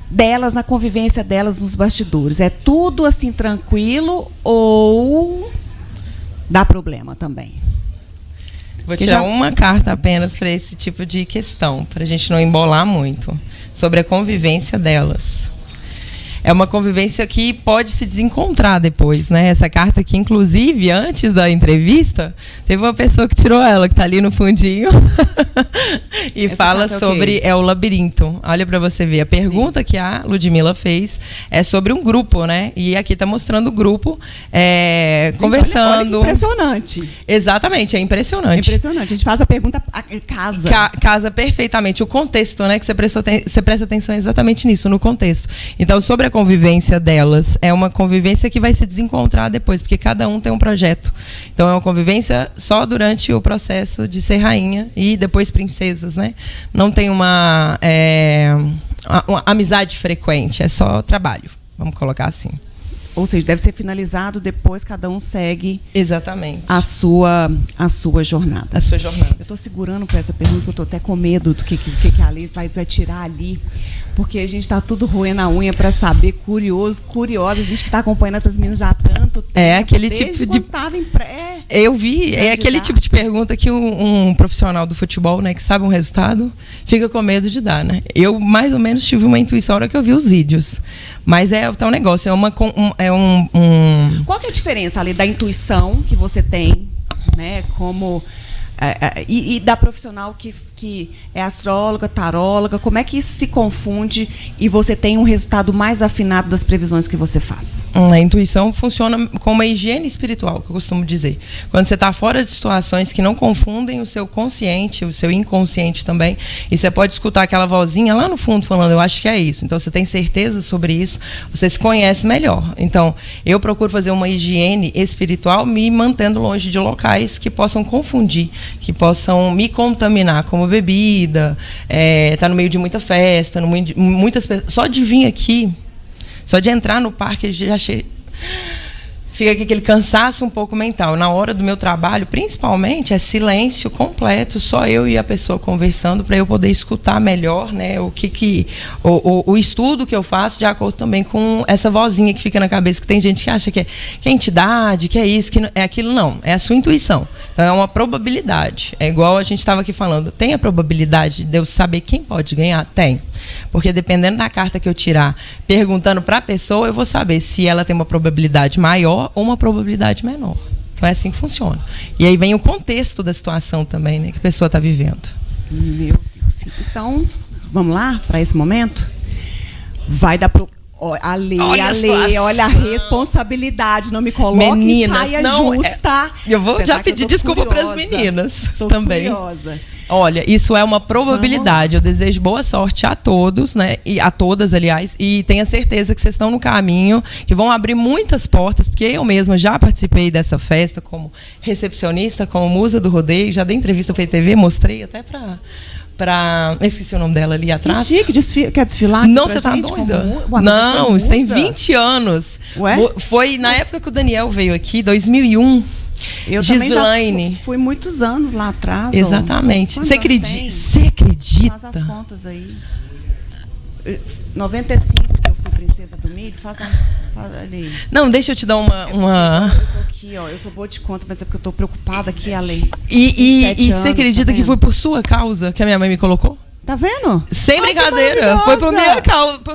delas, na convivência delas nos bastidores? É tudo assim tranquilo ou... dá problema também? Vou tirar uma carta apenas para esse tipo de questão, para a gente não embolar muito, sobre a convivência delas. É uma convivência que pode se desencontrar depois, né? Essa carta aqui, inclusive, antes da entrevista, teve uma pessoa que tirou ela, que está ali no fundinho, e essa fala sobre o labirinto. Olha para você ver, a pergunta que a Ludmila fez é sobre um grupo, né? E aqui está mostrando o grupo conversando. Olha que impressionante. Exatamente, é impressionante. É impressionante. A gente faz a pergunta, casa. Casa perfeitamente. O contexto, né? Que você presta atenção exatamente nisso, no contexto. Então, sobre a convivência delas, é uma convivência que vai se desencontrar depois, porque cada um tem um projeto. Então é uma convivência só durante o processo de ser rainha e depois princesas, né? Não tem uma amizade frequente, é só trabalho, vamos colocar assim. Ou seja, deve ser finalizado, depois cada um segue exatamente a sua jornada. A sua jornada. Eu estou segurando para essa pergunta, porque eu estou até com medo do que a Lê vai tirar ali, porque a gente está tudo roendo a unha para saber, curiosa, a gente que está acompanhando essas meninas já há tanto tempo. É aquele tipo de... estava em pré. Eu vi, é aquele tipo de pergunta que um profissional do futebol, né, que sabe um resultado, fica com medo de dar, né? Eu, mais ou menos, tive uma intuição na hora que eu vi os vídeos. Mas é um negócio, Qual que é a diferença ali da intuição que você tem, né, como E da profissional que é astróloga, taróloga, como é que isso se confunde e você tem um resultado mais afinado das previsões que você faz? A intuição funciona como uma higiene espiritual, que eu costumo dizer. Quando você está fora de situações que não confundem o seu consciente, o seu inconsciente também, e você pode escutar aquela vozinha lá no fundo falando, eu acho que é isso. Então, você tem certeza sobre isso, você se conhece melhor. Então, eu procuro fazer uma higiene espiritual me mantendo longe de locais que possam confundir, que possam me contaminar, como bebida, tá no meio de muita festa, no meio de muitas pessoas. Só de vir aqui, só de entrar no parque, já fica aqui aquele cansaço um pouco mental. Na hora do meu trabalho, principalmente, é silêncio completo, só eu e a pessoa conversando, para eu poder escutar melhor, né, o estudo que eu faço, de acordo também com essa vozinha que fica na cabeça, que tem gente que acha que é entidade, que é isso, que é aquilo. Não, é a sua intuição. Então, é uma probabilidade. É igual a gente estava aqui falando, tem a probabilidade de eu saber quem pode ganhar? Tem. Porque dependendo da carta que eu tirar, perguntando para a pessoa, eu vou saber se ela tem uma probabilidade maior ou uma probabilidade menor. Então é assim que funciona. E aí vem o contexto da situação também, né, que a pessoa está vivendo. Meu Deus. Então, vamos lá para esse momento? Vai dar pro... olha a responsabilidade, não me coloque meninas, em saia justa. Eu vou já pedir desculpa para as meninas também. Curiosa. Olha, isso é uma probabilidade. Eu desejo boa sorte a todos, né? E a todas, aliás, e tenha certeza que vocês estão no caminho, que vão abrir muitas portas, porque eu mesma já participei dessa festa como recepcionista, como musa do rodeio, já dei entrevista para a TV, mostrei até para eu esqueci o nome dela ali atrás. Que chique, quer desfilar? Não, você tá doida? Não, isso tem 20 anos. Ué? Foi na época que o Daniel veio aqui, 2001. Eu Gislaine. também já fui muitos anos lá atrás. Exatamente. Você acredita? Faz as contas aí. 95 que eu fui princesa do milho, faz ali. Não, deixa eu te dar uma... Eu tô aqui, ó, eu sou boa de conta, mas é porque eu tô preocupada aqui, Ale. E você acredita que foi por sua causa que a minha mãe me colocou? Tá vendo? Sem brincadeira. Foi por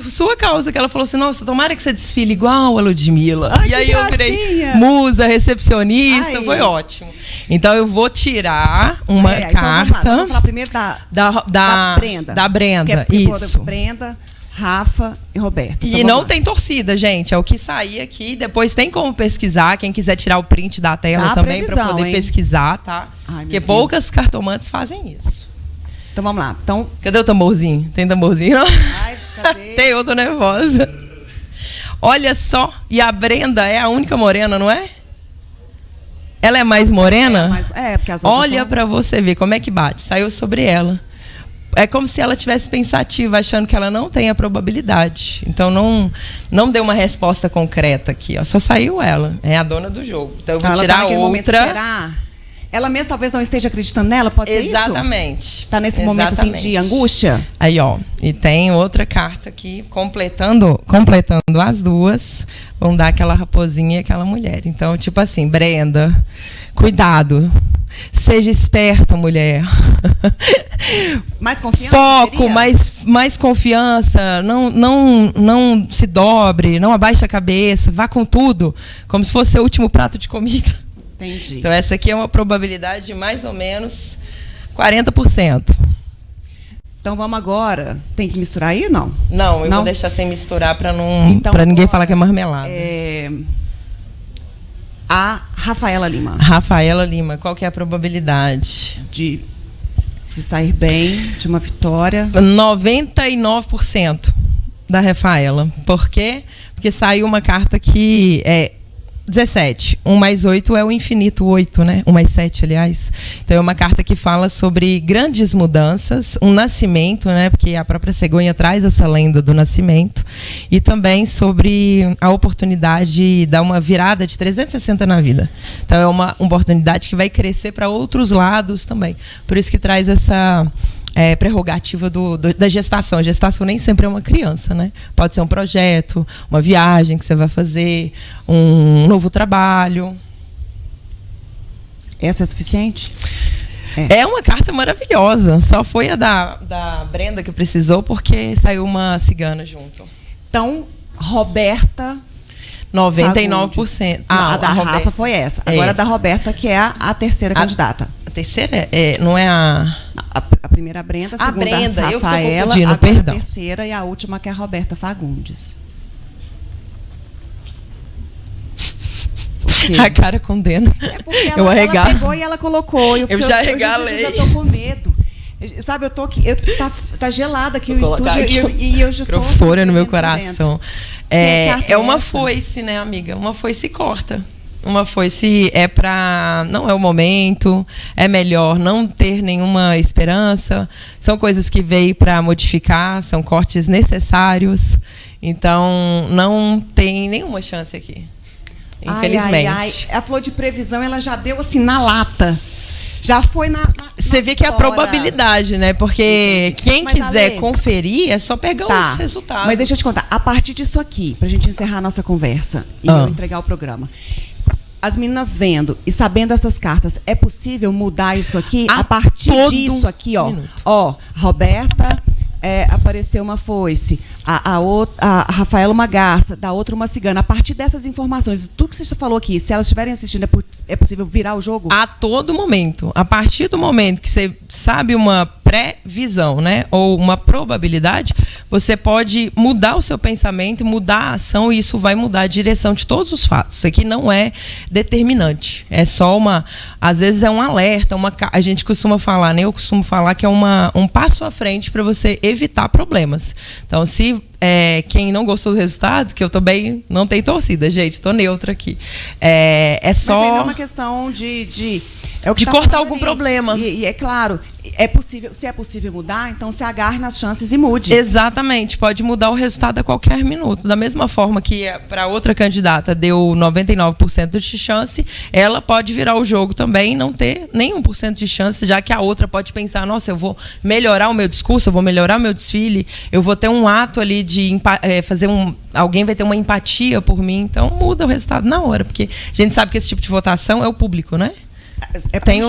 sua causa que ela falou assim, nossa, tomara que você desfile igual a Ludmilla. Ai, e aí eu virei musa, recepcionista. Ai. Foi ótimo. Então eu vou tirar uma carta. Então vamos falar primeiro da Brenda. Da Brenda, isso. Brenda, Rafa e Roberto. E não tem torcida, gente. É o que sair aqui. Depois tem como pesquisar. Quem quiser tirar o print da tela também para poder pesquisar, tá? Ai, porque poucas cartomantes fazem isso. Então vamos lá. Então, cadê o tamborzinho? Tem tamborzinho? Não? Ai, cadê? Tem, eu tô nervosa. Olha só. E a Brenda é a única morena, não é? Ela é mais morena? Porque as outras olha pra você ver como é que bate. Saiu sobre ela. É como se ela tivesse pensativa, achando que ela não tem a probabilidade. Então não deu uma resposta concreta aqui, ó. Só saiu ela. É a dona do jogo. Então eu vou tirar outra. Momento, será? Ela mesma talvez não esteja acreditando nela, pode ser isso? Exatamente. Tá nesse momento assim de angústia? Aí, ó. E tem outra carta aqui, completando as duas. Vão dar aquela raposinha e aquela mulher. Então, tipo assim, Brenda, cuidado. Seja esperta, mulher. Mais confiança? Foco, mais confiança. Não se dobre, não abaixe a cabeça. Vá com tudo, como se fosse o último prato de comida. Entendi. Então, essa aqui é uma probabilidade de mais ou menos 40%. Então, vamos agora. Tem que misturar aí ou não? Não, eu vou deixar sem misturar para ninguém falar que é marmelada. A Rafaela Lima. Rafaela Lima, qual que é a probabilidade? De se sair bem, de uma vitória? 99% da Rafaela. Por quê? Porque saiu uma carta que é 17. 1 mais 8 é o infinito 8, né? 1 mais 7, aliás. Então é uma carta que fala sobre grandes mudanças, um nascimento, né? Porque a própria cegonha traz essa lenda do nascimento. E também sobre a oportunidade de dar uma virada de 360 na vida. Então é uma oportunidade que vai crescer para outros lados também. Por isso que traz essa... prerrogativa da gestação. A gestação nem sempre é uma criança, né? Pode ser um projeto, uma viagem que você vai fazer, um novo trabalho. Essa é suficiente? É uma carta maravilhosa. Só foi a da Brenda que precisou, porque saiu uma cigana junto. Então, Roberta... 99%. A da Rafa foi essa. Agora a da Roberta, que é a terceira candidata. A terceira não é a... A primeira é a Brenda, a segunda Brenda, a eu que tô Rafaela, confundindo, agora perdão. a terceira e a última que é a Roberta Fagundes. A cara condena. É porque eu ela arregalo. pegou e ela colocou. Eu já arregalei. Eu já tô com medo. Sabe, eu tô aqui, tá gelado aqui Vou o estúdio aqui e eu já tô... microfone no meu coração. É uma essa? foice, né, amiga? Uma foice corta. Uma foice é para... Não é o momento, é melhor não ter nenhuma esperança. São coisas que veio para modificar, são cortes necessários. Então, não tem nenhuma chance aqui. Infelizmente. Ai. A flor de previsão, ela já deu assim na lata. Já foi na Você vê que é a probabilidade, né? Porque Entendi. quem Mas, quiser Ale, conferir é só pegar os resultados. Mas deixa eu te contar, a partir disso aqui, pra gente encerrar a nossa conversa e eu entregar o programa. As meninas vendo e sabendo essas cartas, é possível mudar isso aqui a partir disso aqui, ó. Minuto. Ó, Roberta, apareceu uma foice, a Rafaela uma garça, da outra uma cigana. A partir dessas informações, tudo que você falou aqui, se elas estiverem assistindo, é possível virar o jogo? A todo momento. A partir do momento que você sabe uma previsão, né, ou uma probabilidade, você pode mudar o seu pensamento, mudar a ação, e isso vai mudar a direção de todos os fatos. Isso aqui não é determinante. É só às vezes é um alerta, a gente costuma falar, né, eu costumo falar que é um passo à frente para você evitar problemas. Então, se quem não gostou do resultado, que eu também não tenho torcida, gente, tô neutra aqui. É só... Mas ainda é uma questão de cortar algum problema. E é claro, se é possível mudar, então se agarre nas chances e mude. Exatamente, pode mudar o resultado a qualquer minuto. Da mesma forma que para outra candidata deu 99% de chance, ela pode virar o jogo também e não ter nenhum por cento de chance, já que a outra pode pensar, nossa, eu vou melhorar o meu discurso, eu vou melhorar o meu desfile, eu vou ter um ato ali de alguém vai ter uma empatia por mim, então muda o resultado na hora, porque a gente sabe que esse tipo de votação é o público, né? Tem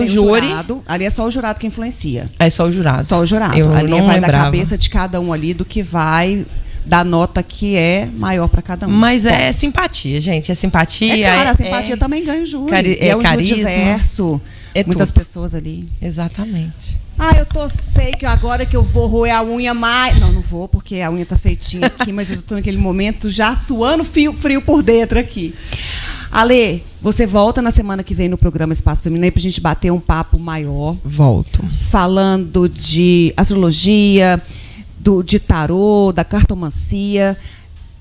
o júri. Jurado, ali é só o jurado que influencia. É só o jurado. Só o jurado. Eu ali não vai lembrava. da cabeça de cada um ali do que vai dar nota que é maior para cada um. Mas é simpatia, gente. É simpatia. É claro, a simpatia também ganha o júri. É um carisma. júri diverso. Muitas pessoas ali. Exatamente. Eu sei que agora que eu vou roer a unha mais... Não vou, porque a unha tá feitinha aqui, mas eu estou naquele momento já suando frio por dentro aqui. Ale, você volta na semana que vem no programa Espaço Feminino pra gente bater um papo maior. Volto. Falando de astrologia, de tarô, da cartomancia,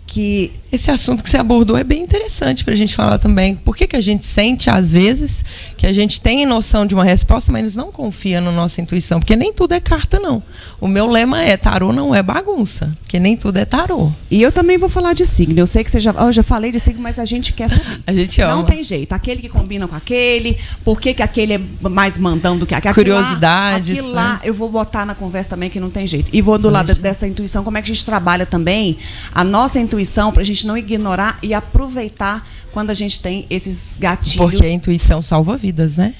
que... Esse assunto que você abordou é bem interessante para a gente falar também. Por que a gente sente, às vezes, que a gente tem noção de uma resposta, mas não confia na nossa intuição? Porque nem tudo é carta, não. O meu lema é, tarô não é bagunça, porque nem tudo é tarô. E eu também vou falar de signo. Eu sei que você eu já falei de signo, mas a gente quer saber. A gente ama. Não tem jeito. Aquele que combina com aquele, por que aquele é mais mandão do que aquele. Curiosidades. Aquilo lá, eu vou botar na conversa também que não tem jeito. E vou do lado dessa intuição, como é que a gente trabalha também a nossa intuição para a gente não ignorar e aproveitar quando a gente tem esses gatilhos. Porque a intuição salva vidas, né?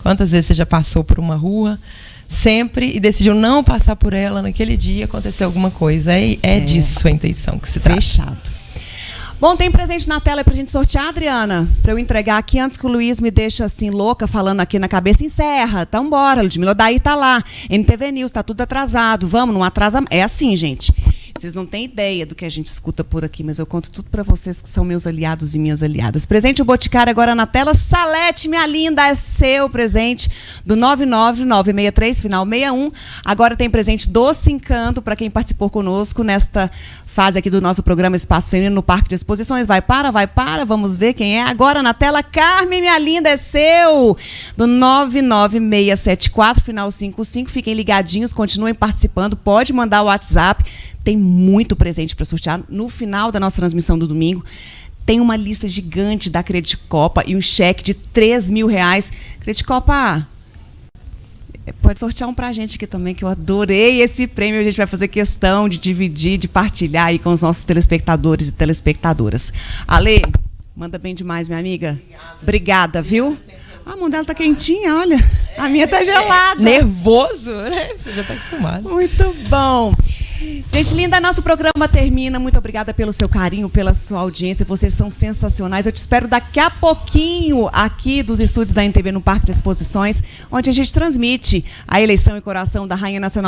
Quantas vezes você já passou por uma rua sempre e decidiu não passar por ela naquele dia, aconteceu alguma coisa. É disso a intuição que se trata. Fechado. Bom, tem presente na tela pra gente sortear, Adriana? Pra eu entregar aqui antes que o Luiz me deixe assim louca, falando aqui na cabeça. Encerra, então bora, Ludmila. Daí tá lá. NTV News, tá tudo atrasado. Vamos, não atrasa. É assim, gente. Vocês não têm ideia do que a gente escuta por aqui, mas eu conto tudo para vocês que são meus aliados e minhas aliadas. Presente o Boticário agora na tela. Salete, minha linda, é seu presente do 99963, final 61. Agora tem presente Doce Encanto para quem participou conosco nesta fase aqui do nosso programa Espaço Feminino no Parque de Exposições. Vai para, vamos ver quem é. Agora na tela, Carmen, minha linda, é seu do 99674, final 55. Fiquem ligadinhos, continuem participando. Pode mandar o WhatsApp. Tem muito presente para sortear. No final da nossa transmissão do domingo, tem uma lista gigante da Credicopa e um cheque de R$3.000. Credicopa, pode sortear um pra gente aqui também, que eu adorei esse prêmio. A gente vai fazer questão de dividir, de partilhar aí com os nossos telespectadores e telespectadoras. Ale, manda bem demais, minha amiga. Obrigada, viu? A mão dela tá quentinha, olha. A minha tá gelada. Nervoso, né? Você já tá acostumado. Muito bom. Gente linda, nosso programa termina. Muito obrigada pelo seu carinho, pela sua audiência. Vocês são sensacionais. Eu te espero daqui a pouquinho aqui dos estúdios da NTV no Parque de Exposições, onde a gente transmite a eleição e coroação da Rainha Nacional